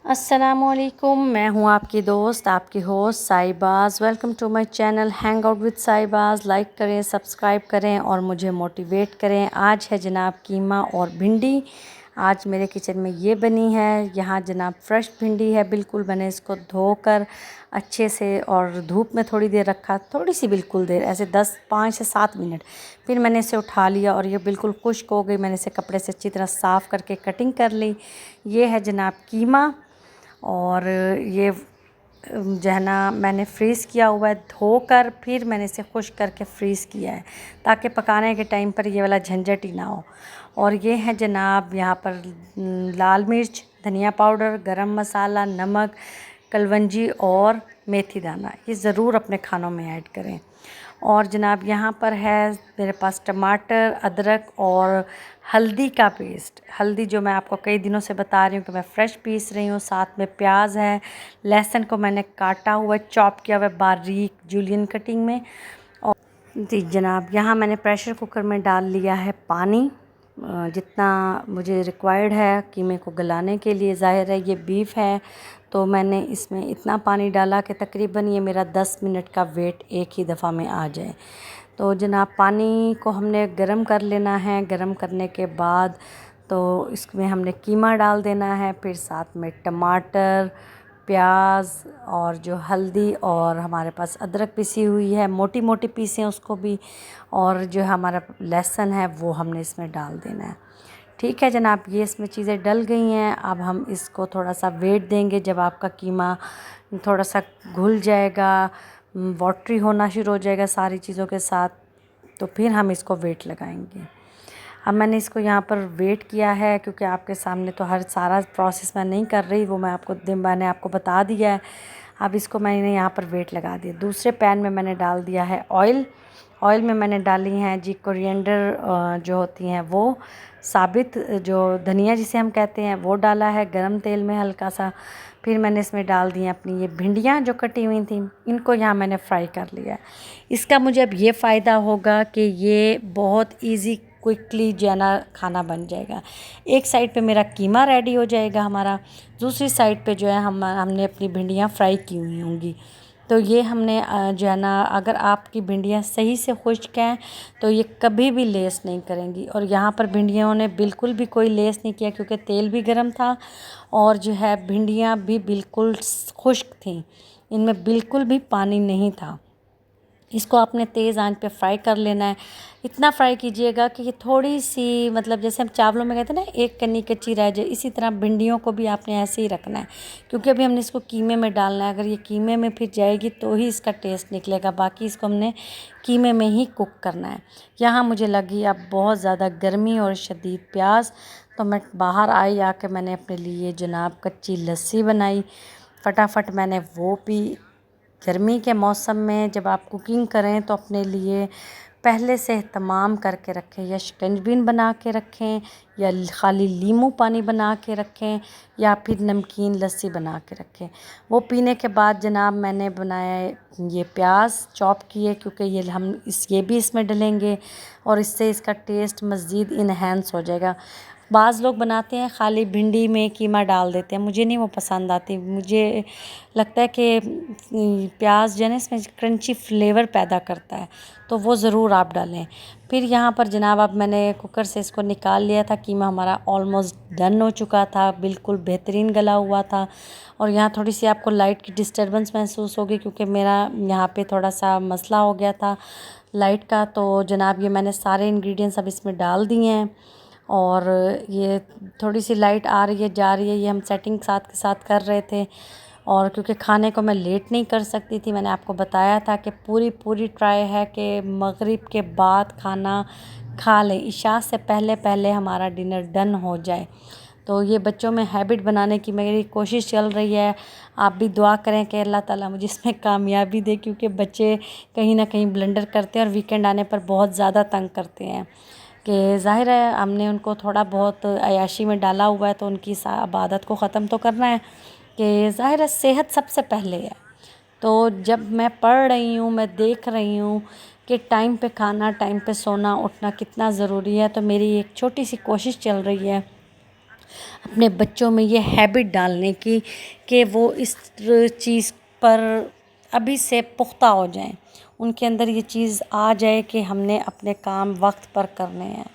अस्सलामुअलैकुम, मैं हूँ आपकी दोस्त, आपकी host Sahibaz. Welcome to my channel hang out with Sahibaz. Like करें, सब्सक्राइब करें और मुझे मोटिवेट करें। आज है जनाब कीमा और भिंडी। आज मेरे किचन में ये बनी है। यहाँ जनाब फ्रेश भिंडी है बिल्कुल। मैंने इसको धोकर अच्छे से और धूप में थोड़ी देर रखा, थोड़ी सी बिल्कुल देर, ऐसे 5 से 7 मिनट। फिर मैंने इसे उठा लिया और ये बिल्कुल खुश्क हो गई। मैंने इसे कपड़े से अच्छी तरह साफ़ करके कटिंग कर ली। ये है जनाब कीमा। और ये जो है ना, मैंने फ्रीज़ किया हुआ है धोकर। फिर मैंने इसे खुश्क करके फ्रीज़ किया है ताकि पकाने के टाइम पर ये वाला झंझट ही ना हो। और ये है जनाब यहाँ पर लाल मिर्च, धनिया पाउडर, गरम मसाला, नमक, कलवंजी और मेथी दाना। ये ज़रूर अपने खानों में ऐड करें। और जनाब यहाँ पर है मेरे पास टमाटर, अदरक और हल्दी का पेस्ट। हल्दी जो मैं आपको कई दिनों से बता रही हूँ कि मैं फ़्रेश पीस रही हूँ। साथ में प्याज है, लहसुन को मैंने काटा हुआ, चॉप किया हुआ बारीक जूलियन कटिंग में। और जी जनाब, यहाँ मैंने प्रेशर कुकर में डाल लिया है पानी, जितना मुझे रिक्वायर्ड है कीमे को गलाने के लिए। ज़ाहिर है ये बीफ है तो मैंने इसमें इतना पानी डाला कि तकरीबन ये मेरा 10 मिनट का वेट एक ही दफ़ा में आ जाए। तो जनाब पानी को हमने गरम कर लेना है। गरम करने के बाद तो इसमें हमने कीमा डाल देना है। फिर साथ में टमाटर, प्याज और जो हल्दी और हमारे पास अदरक पिसी हुई है, मोटी मोटी पीसें उसको भी, और जो हमारा लहसुन है वो हमने इसमें डाल देना है। ठीक है जनाब, ये इसमें चीज़ें डल गई हैं। अब हम इसको थोड़ा सा वेट देंगे। जब आपका कीमा थोड़ा सा घुल जाएगा, वाटरी होना शुरू हो जाएगा सारी चीज़ों के साथ, तो फिर हम इसको वेट लगाएंगे। अब मैंने इसको यहाँ पर वेट किया है क्योंकि आपके सामने तो हर सारा प्रोसेस मैं नहीं कर रही, वो मैंने आपको बता दिया है। अब इसको मैंने यहाँ पर वेट लगा दिया। दूसरे पैन में मैंने डाल दिया है ऑयल। ऑयल में मैंने डाली हैं जी कोरिएंडर जो होती हैं वो, साबित जो धनिया जिसे हम कहते हैं वो डाला है गरम तेल में हल्का सा। फिर मैंने इसमें डाल दी अपनी ये भिंडियाँ जो कटी हुई थी, इनको यहाँ मैंने फ्राई कर लिया है। इसका मुझे अब ये फ़ायदा होगा कि ये बहुत इजी क्विकली जो है ना खाना बन जाएगा। एक साइड पे मेरा कीमा रेडी हो जाएगा हमारा, दूसरी साइड पे जो है हमने अपनी भिंडियाँ फ्राई की हुई होंगी। तो ये हमने जो है ना, अगर आपकी भिंडियाँ सही से खुश्क हैं तो ये कभी भी लेस नहीं करेंगी। और यहाँ पर भिंडियों ने बिल्कुल भी कोई लेस नहीं किया क्योंकि तेल भी गर्म था और जो है भिंडियाँ भी बिल्कुल खुश्क थीं, इनमें बिल्कुल भी पानी नहीं था। इसको आपने तेज़ आंच पे फ्राई कर लेना है। इतना फ्राई कीजिएगा कि ये थोड़ी सी, मतलब जैसे हम चावलों में कहते हैं ना एक कन्नी कच्ची रह जाए, इसी तरह भिंडियों को भी आपने ऐसे ही रखना है क्योंकि अभी हमने इसको कीमे में डालना है। अगर ये कीमे में फिर जाएगी तो ही इसका टेस्ट निकलेगा, बाकी इसको हमने कीमे में ही कुक करना है। यहाँ मुझे लगी अब बहुत ज़्यादा गर्मी और शदीद प्यास, तो मैं बाहर आई, आके मैंने अपने लिए जनाब कच्ची लस्सी बनाई। फटाफट मैंने वो पी। गर्मी के मौसम में जब आप कुकिंग करें तो अपने लिए पहले से एहतमाम करके रखें, या शिकंजबीन बना के रखें, या ख़ाली नींबू पानी बना के रखें, या फिर नमकीन लस्सी बना के रखें। वो पीने के बाद जनाब मैंने बनाया ये प्याज चॉप किए क्योंकि ये भी इसमें डलेंगे और इससे इसका टेस्ट मज़ीद इन्हेंस हो जाएगा। बाज़ लोग बनाते हैं ख़ाली भिंडी में कीमा डाल देते हैं, मुझे नहीं वो पसंद आती। मुझे लगता है कि प्याज जो है ना इसमें क्रंची फ्लेवर पैदा करता है, तो वो ज़रूर आप डालें। फिर यहाँ पर जनाब अब मैंने कुकर से इसको निकाल लिया था। कीमा हमारा ऑलमोस्ट डन हो चुका था, बिल्कुल बेहतरीन गला हुआ था। और यहाँ थोड़ी सी आपको लाइट की डिस्टर्बेंस महसूस होगी क्योंकि मेरा यहाँ पे थोड़ा सा मसला हो गया था लाइट का। तो जनाब ये मैंने सारे इंग्रेडिएंट्स अब इसमें डाल दिए हैं और ये थोड़ी सी लाइट आ रही है जा रही है, ये हम सेटिंग साथ के साथ कर रहे थे। और क्योंकि खाने को मैं लेट नहीं कर सकती थी, मैंने आपको बताया था कि पूरी ट्राई है कि मगरिब के बाद खाना खा लें, इशा से पहले पहले हमारा डिनर डन हो जाए। तो ये बच्चों में हैबिट बनाने की मेरी कोशिश चल रही है। आप भी दुआ करें कि अल्लाह ताला मुझे इसमें कामयाबी दे, क्योंकि बच्चे कहीं ना कहीं ब्लंडर करते हैं और वीकेंड आने पर बहुत ज़्यादा तंग करते हैं। कि ज़ाहिर है हमने उनको थोड़ा बहुत अयाशी में डाला हुआ है तो उनकी अब आदत को ख़त्म तो करना है कि ज़ाहिर है सेहत सबसे पहले है। तो जब मैं पढ़ रही हूँ, मैं देख रही हूँ कि टाइम पे खाना, टाइम पे सोना उठना कितना ज़रूरी है, तो मेरी एक छोटी सी कोशिश चल रही है अपने बच्चों में ये हैबिट डालने की कि वो इस चीज़ पर अभी से पुख्ता हो जाएं, उनके अंदर ये चीज़ आ जाए कि हमने अपने काम वक्त पर करने हैं।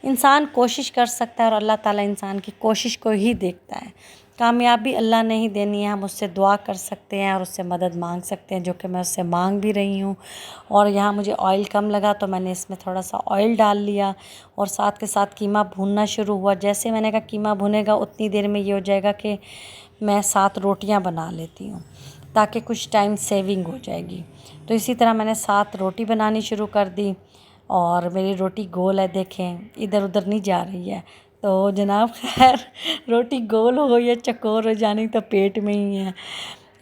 इंसान कोशिश कर सकता है और अल्लाह ताला इंसान की कोशिश को ही देखता है। कामयाबी अल्लाह ने ही देनी है, हम उससे दुआ कर सकते हैं और उससे मदद मांग सकते हैं, जो कि मैं उससे मांग भी रही हूँ। और यहाँ मुझे ऑयल कम लगा तो मैंने इसमें थोड़ा सा ऑयल डाल लिया और साथ के साथ कीमा भूनना शुरू हुआ। जैसे मैंने कहा कीमा भुनेगा उतनी देर में ये हो जाएगा कि मैं 7 रोटियाँ बना लेती हूँ, ताकि कुछ टाइम सेविंग हो जाएगी। तो इसी तरह मैंने 7 रोटी बनानी शुरू कर दी और मेरी रोटी गोल है, देखें इधर उधर नहीं जा रही है। तो जनाब खैर रोटी गोल हो या चकोर हो, जानी तो पेट में ही है।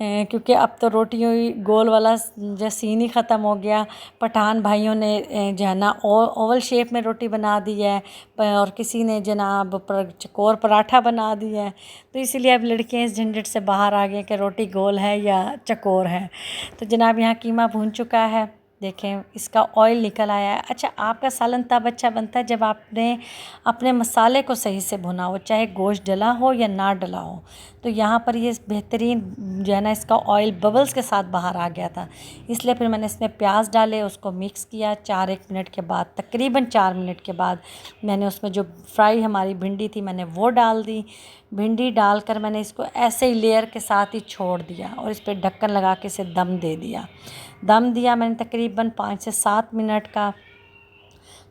क्योंकि अब तो रोटियों गोल वाला जो सीन ही ख़त्म हो गया। पठान भाइयों ने जो है ना ओवल शेप में रोटी बना दी है और किसी ने जनाब चकोर पराठा बना दिया है। तो इसीलिए अब लड़कियां इस झंझट से बाहर आ गए कि रोटी गोल है या चकोर है। तो जनाब यहाँ कीमा भून चुका है, देखें इसका ऑयल निकल आया है। अच्छा, आपका सालन तब अच्छा बनता है जब आपने अपने मसाले को सही से भुना हो, चाहे गोश्त डला हो या ना डला हो। तो यहाँ पर ये बेहतरीन जो है ना इसका ऑयल बबल्स के साथ बाहर आ गया था, इसलिए फिर मैंने इसमें प्याज डाले, उसको मिक्स किया। 4-1 मिनट के बाद, तकरीबन 4 मिनट के बाद मैंने उसमें जो फ्राई हमारी भिंडी थी मैंने वो डाल दी। भिंडी डालकर मैंने इसको ऐसे ही लेयर के साथ ही छोड़ दिया और इस पर ढक्कन लगा के इसे दम दे दिया। दम दिया मैंने तकरीबन 5 से 7 मिनट का।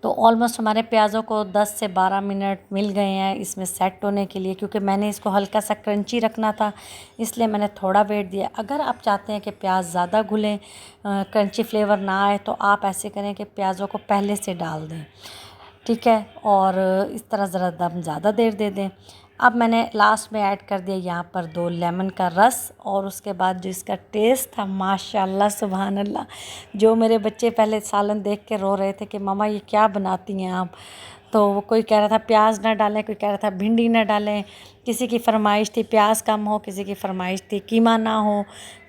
तो ऑलमोस्ट हमारे प्याज़ों को 10 से 12 मिनट मिल गए हैं इसमें सेट होने के लिए, क्योंकि मैंने इसको हल्का सा क्रंची रखना था, इसलिए मैंने थोड़ा वेट दिया। अगर आप चाहते हैं कि प्याज ज़्यादा घुलें, क्रंची फ्लेवर ना आए, तो आप ऐसे करें कि प्याज़ों को पहले से डाल दें, ठीक है, और इस तरह ज़रा दम ज़्यादा देर दे दें। अब मैंने लास्ट में ऐड कर दिया यहाँ पर 2 लेमन का रस, और उसके बाद जो इसका टेस्ट था माशाल्लाह सुभान अल्लाह। जो मेरे बच्चे पहले सालन देख के रो रहे थे कि मम्मा ये क्या बनाती हैं आप, तो वो कोई कह रहा था प्याज ना डालें, कोई कह रहा था भिंडी ना डालें, किसी की फरमाइश थी प्याज कम हो, किसी की फरमाइश थी कीमा ना हो।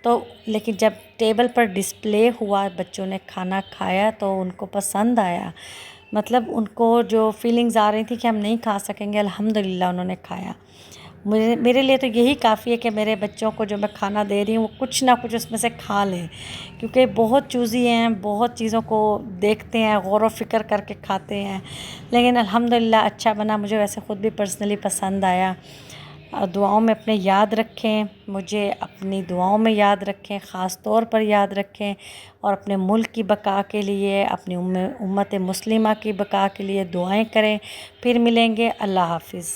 तो लेकिन जब टेबल पर डिस्प्ले हुआ, बच्चों ने खाना खाया तो उनको पसंद आया। मतलब उनको जो फीलिंग्स आ रही थी कि हम नहीं खा सकेंगे, अल्हम्दुलिल्लाह उन्होंने खाया। मेरे लिए तो यही काफ़ी है कि मेरे बच्चों को जो मैं खाना दे रही हूँ वो कुछ ना कुछ उसमें से खा लें, क्योंकि बहुत चूज़ी हैं, बहुत चीज़ों को देखते हैं, गौर व फ़िक्र करके खाते हैं। लेकिन अल्हम्दुलिल्लाह अच्छा बना, मुझे वैसे ख़ुद भी पर्सनली पसंद आया। दुआओं में अपने याद रखें, मुझे अपनी दुआओं में याद रखें, ख़ास तौर पर याद रखें, और अपने मुल्क की बका के लिए, अपनी उम्मत मुस्लिमा की बका के लिए दुआएं करें। फिर मिलेंगे, अल्लाह हाफ़िज़।